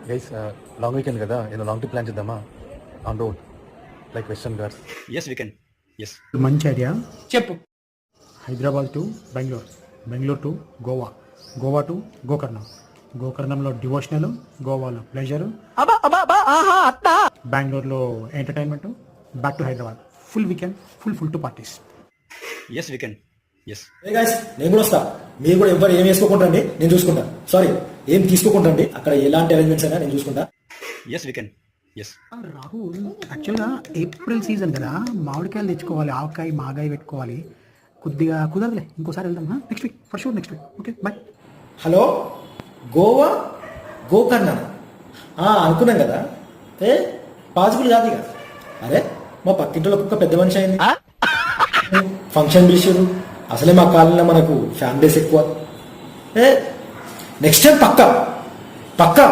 Guys long weekend కదా ఏదో long trip plan చేద్దామా on road like Western Ghats. Yes, we can. Yes. మంచి idea. చెప్పు. Hyderabad to Bengaluru, Bengaluru to Goa, Goa to Gokarnam, గోకర్ణంలో devotional, గోవాలో ప్లెజర్, బెంగళూరులో entertainment, back to Hyderabad. Full weekend, full to parties. Yes, we can. Yes. Hey guys నేను కూడా వస్తా. మీరు కూడా ఎవరు ఏం వేసుకోకుంటండి, నేను చూసుకుంటా. సారీ, ఏం తీసుకోకుంటండి, అక్కడ ఎలాంటి అరేంజ్మెంట్స్ అయినా నేను చూసుకుంటా. Yes, we can. Yes. Rahul, యాక్చువల్గా ఏప్రిల్ సీజన్ కదా, మామిడికాయలు తెచ్చుకోవాలి, ఆవకాయ మాగాయ పెట్టుకోవాలి. కొద్దిగా కుదరదులే, ఇంకోసారి వెళ్దాం. Next week for sure, next week. Okay bye. Hello, Goa Gokarna అనుకున్నాం కదా, ఏ పాసిబుల్ కాదు ఇక. అరే మా పక్కింట్లో ఒక్కొక్క పెద్ద మనిషి అయింది, ఫంక్షన్ పిలిచారు. అసలే మా కాలంలో మనకు ఫ్యామిలీస్ ఎక్కువ. ఏ నెక్స్ట్ టైం పక్కా పక్కా